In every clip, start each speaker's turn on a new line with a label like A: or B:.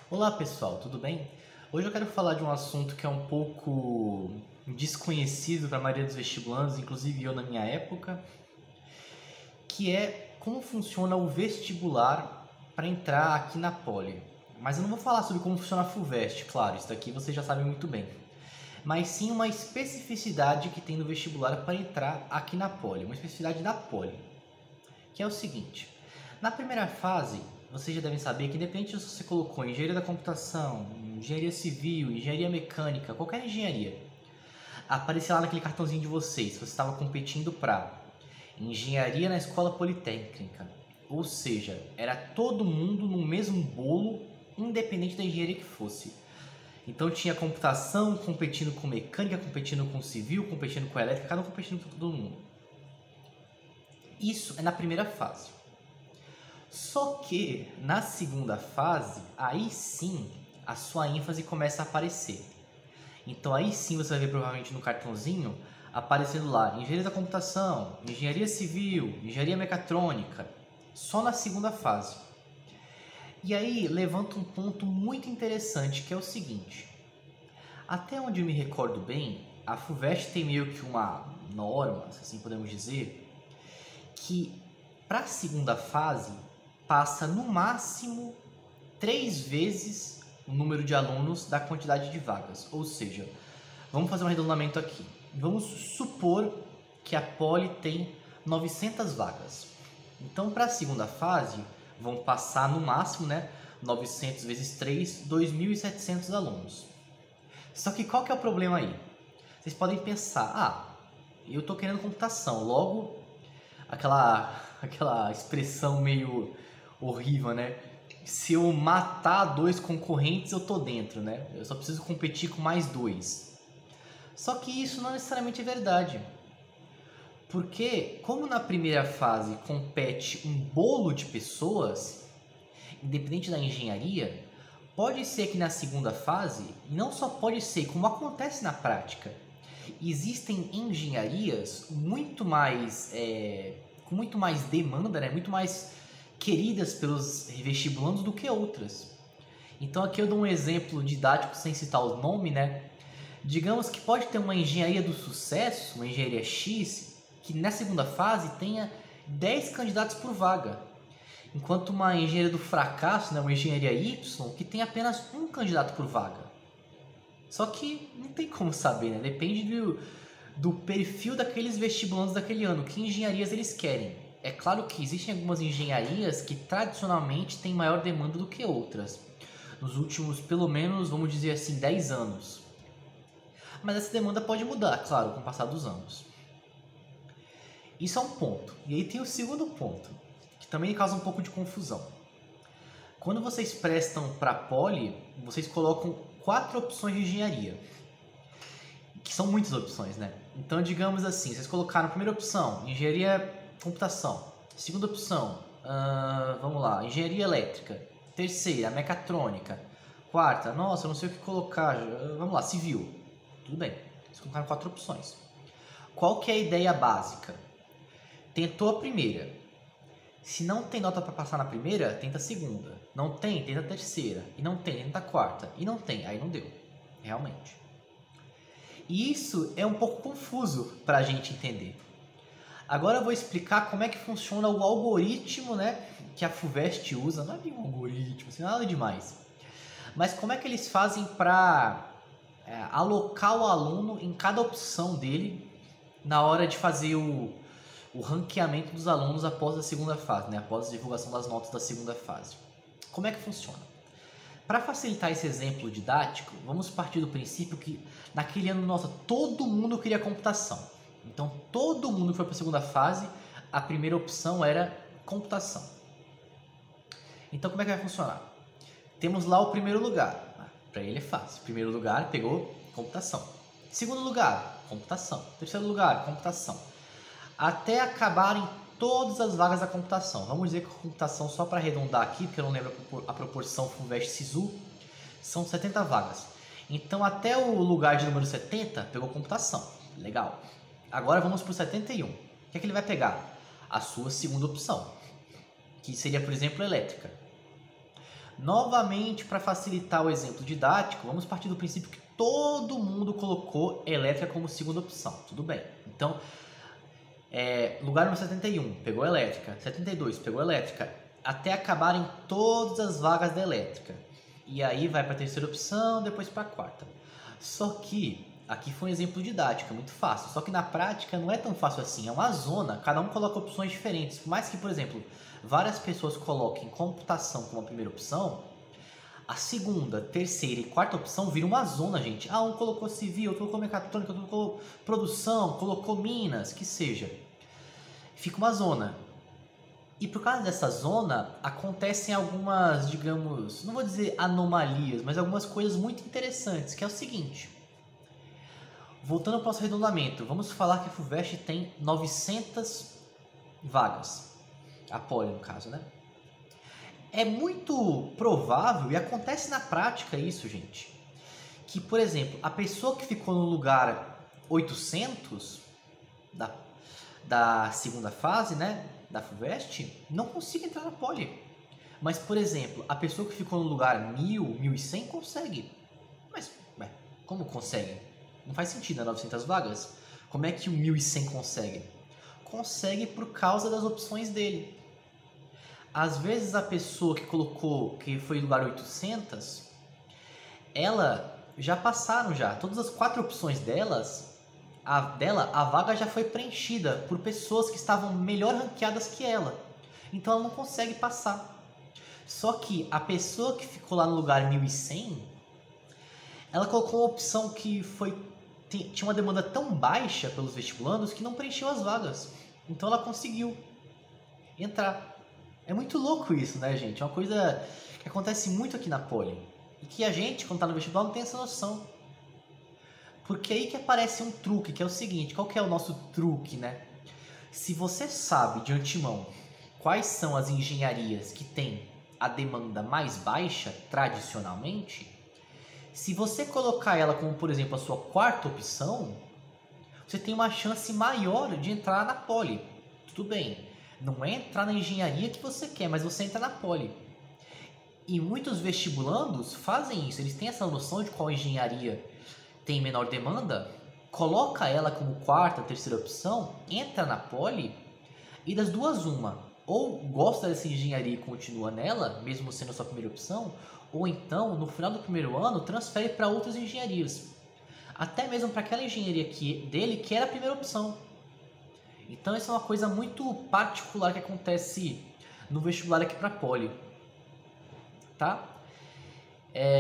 A: Olá pessoal, tudo bem? Hoje eu quero falar de um assunto que é um pouco desconhecido para a maioria dos vestibulandos, inclusive eu na minha época, que é como funciona o vestibular para entrar aqui na Poli. Mas eu não vou falar sobre como funciona a FUVEST, claro, isso daqui vocês já sabem muito bem. Mas sim uma especificidade que tem no vestibular para entrar aqui na Poli, uma especificidade da Poli, que é o seguinte: na primeira fase, vocês já devem saber que independente se você colocou engenharia da computação, engenharia civil, engenharia mecânica, qualquer engenharia, aparecer lá naquele cartãozinho de vocês, você estava competindo para engenharia na escola politécnica. Ou seja, era todo mundo no mesmo bolo, independente da engenharia que fosse. Então tinha computação competindo com mecânica, competindo com civil, competindo com elétrica, cada um competindo com todo mundo. Isso é na primeira fase. Só que na segunda fase, aí sim a sua ênfase começa a aparecer. Então aí sim você vai ver provavelmente no cartãozinho aparecendo lá engenharia da computação, engenharia civil, engenharia mecatrônica, só na segunda fase. E aí levanta um ponto muito interessante, que é o seguinte: até onde eu me recordo bem, a FUVEST tem meio que uma norma, se assim podemos dizer, que para a segunda fase passa no máximo 3 vezes o número de alunos da quantidade de vagas. Ou seja, vamos fazer um arredondamento aqui. Vamos supor que a Poli tem 900 vagas. Então, para a segunda fase, vão passar no máximo, 900 vezes 3, 2.700 alunos. Só que qual que é o problema aí? Vocês podem pensar, eu estou querendo computação, logo aquela expressão meio horrível, né? Se eu matar 2 concorrentes, eu tô dentro, né? Eu só preciso competir com mais 2. Só que isso não necessariamente é verdade. Porque, como na primeira fase compete um bolo de pessoas, independente da engenharia, pode ser que na segunda fase, e não só pode ser, como acontece na prática, existem engenharias muito mais com muito mais demanda, muito mais queridas pelos vestibulandos do que outras. Então aqui eu dou um exemplo didático sem citar o nome, Digamos que pode ter uma engenharia do sucesso, uma engenharia X, que na segunda fase tenha 10 candidatos por vaga, enquanto uma engenharia do fracasso, uma engenharia Y, que tem apenas um candidato por vaga. Só que não tem como saber, Depende do perfil daqueles vestibulandos daquele ano, que engenharias eles querem. É claro que existem algumas engenharias que tradicionalmente têm maior demanda do que outras, nos últimos, pelo menos, vamos dizer assim, 10 anos. Mas essa demanda pode mudar, claro, com o passar dos anos. Isso é um ponto. E aí tem o segundo ponto, que também causa um pouco de confusão. Quando vocês prestam para a Poli, vocês colocam 4 opções de engenharia, que são muitas opções, Então, digamos assim, vocês colocaram a primeira opção, engenharia computação. Segunda opção, vamos lá, engenharia elétrica. Terceira, mecatrônica. Quarta, nossa, eu não sei o que colocar, vamos lá, civil. Tudo bem, vocês colocaram 4 opções. Qual que é a ideia básica? Tentou a primeira. Se não tem nota para passar na primeira, tenta a segunda. Não tem, tenta a terceira. E não tem, tenta a quarta. E não tem, aí não deu. Realmente. E isso é um pouco confuso para a gente entender. Agora eu vou explicar como é que funciona o algoritmo, que a FUVEST usa. Não é bem um algoritmo, assim, nada demais. Mas como é que eles fazem para alocar o aluno em cada opção dele na hora de fazer o ranqueamento dos alunos após a segunda fase, após a divulgação das notas da segunda fase. Como é que funciona? Para facilitar esse exemplo didático, vamos partir do princípio que naquele ano, nossa, todo mundo queria computação. Então, todo mundo que foi para a segunda fase, a primeira opção era computação. Então, como é que vai funcionar? Temos lá o primeiro lugar. Para ele é fácil. Primeiro lugar, pegou computação. Segundo lugar, computação. Terceiro lugar, computação. Até acabarem todas as vagas da computação. Vamos dizer que a computação, só para arredondar aqui, porque eu não lembro a proporção FUVEST-SISU, são 70 vagas. Então, até o lugar de número 70, pegou computação. Legal. Agora vamos para o 71. O que é que ele vai pegar? A sua segunda opção, que seria, por exemplo, elétrica. Novamente, para facilitar o exemplo didático, vamos partir do princípio que todo mundo colocou elétrica como segunda opção. Tudo bem. Então, lugar número 71, pegou elétrica. 72, pegou elétrica. Até acabarem todas as vagas da elétrica. E aí vai para a terceira opção, depois para a quarta. Só que, aqui foi um exemplo didático, é muito fácil. Só que na prática não é tão fácil assim. É uma zona, cada um coloca opções diferentes. Por mais que, por exemplo, várias pessoas coloquem computação como a primeira opção, a segunda, terceira e quarta opção vira uma zona, gente. Um colocou civil, outro colocou mecatrônica, outro colocou produção, colocou minas, que seja. Fica uma zona. E por causa dessa zona, acontecem algumas, digamos, não vou dizer anomalias, mas algumas coisas muito interessantes, que é o seguinte. Voltando para o nosso arredondamento, vamos falar que a FUVEST tem 900 vagas. A Poli, no caso, né? É muito provável, e acontece na prática isso, gente, que, por exemplo, a pessoa que ficou no lugar 800 da segunda fase, né, da FUVEST, não consiga entrar na Poli. Mas, por exemplo, a pessoa que ficou no lugar 1000, 1100 consegue. Mas, como consegue? Não faz sentido, né, 900 vagas. Como é que o 1100 consegue? Consegue por causa das opções dele. Às vezes a pessoa que foi no lugar 800, ela já passaram já. Todas as 4 opções a vaga já foi preenchida por pessoas que estavam melhor ranqueadas que ela. Então ela não consegue passar. Só que a pessoa que ficou lá no lugar 1100, ela colocou uma opção que tinha uma demanda tão baixa pelos vestibulandos que não preencheu as vagas. Então ela conseguiu entrar. É muito louco isso, né, gente? É uma coisa que acontece muito aqui na Poli. E que a gente, quando tá no vestibular, não tem essa noção. Porque aí que aparece um truque, que é o seguinte. Qual que é o nosso truque, né? Se você sabe de antemão quais são as engenharias que têm a demanda mais baixa, tradicionalmente, se você colocar ela como, por exemplo, a sua quarta opção, você tem uma chance maior de entrar na Poli. Tudo bem. Não é entrar na engenharia que você quer, mas você entra na Poli. E muitos vestibulandos fazem isso. Eles têm essa noção de qual engenharia tem menor demanda, coloca ela como quarta, terceira opção, entra na Poli e das duas uma. Ou gosta dessa engenharia e continua nela, mesmo sendo a sua primeira opção, ou então, no final do primeiro ano, transfere para outras engenharias. Até mesmo para aquela engenharia dele que era a primeira opção. Então isso é uma coisa muito particular que acontece no vestibular aqui para Poli, tá?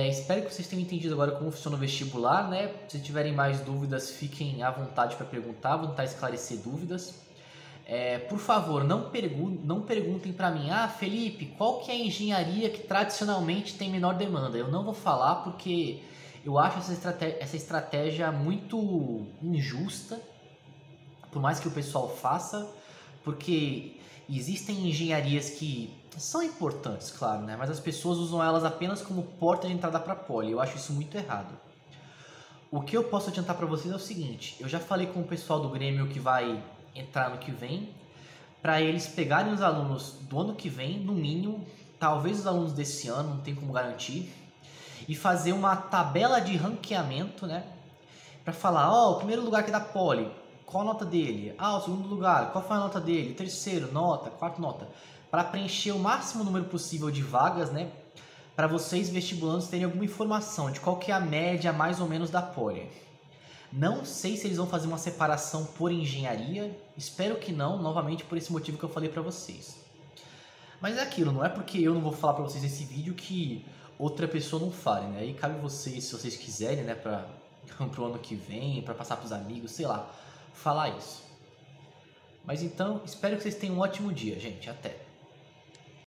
A: Espero que vocês tenham entendido agora como funciona o vestibular, né? Se tiverem mais dúvidas, fiquem à vontade para perguntar, vou tentar esclarecer dúvidas. Por favor, não perguntem para mim, Felipe, qual que é a engenharia que tradicionalmente tem menor demanda? Eu não vou falar porque eu acho essa estratégia muito injusta, por mais que o pessoal faça, porque existem engenharias que são importantes, claro, né? Mas as pessoas usam elas apenas como porta de entrada para a Poli. Eu acho isso muito errado. O que eu posso adiantar para vocês é o seguinte: eu já falei com o pessoal do Grêmio que vai entrar no que vem, para eles pegarem os alunos do ano que vem, no mínimo, talvez os alunos desse ano, não tem como garantir, e fazer uma tabela de ranqueamento, né? Para falar, o primeiro lugar que é da Poli, qual a nota dele? O segundo lugar, qual foi a nota dele? Terceiro, nota, quarto, nota. Para preencher o máximo número possível de vagas, né? Para vocês vestibulandos terem alguma informação de qual que é a média mais ou menos da Poli. Não sei se eles vão fazer uma separação por engenharia, espero que não, novamente por esse motivo que eu falei para vocês. Mas é aquilo, não é porque eu não vou falar para vocês nesse vídeo que outra pessoa não fale, né? Aí cabe vocês, se vocês quiserem, né, para o ano que vem, para passar para os amigos, sei lá, falar isso. Mas então, espero que vocês tenham um ótimo dia, gente. Até!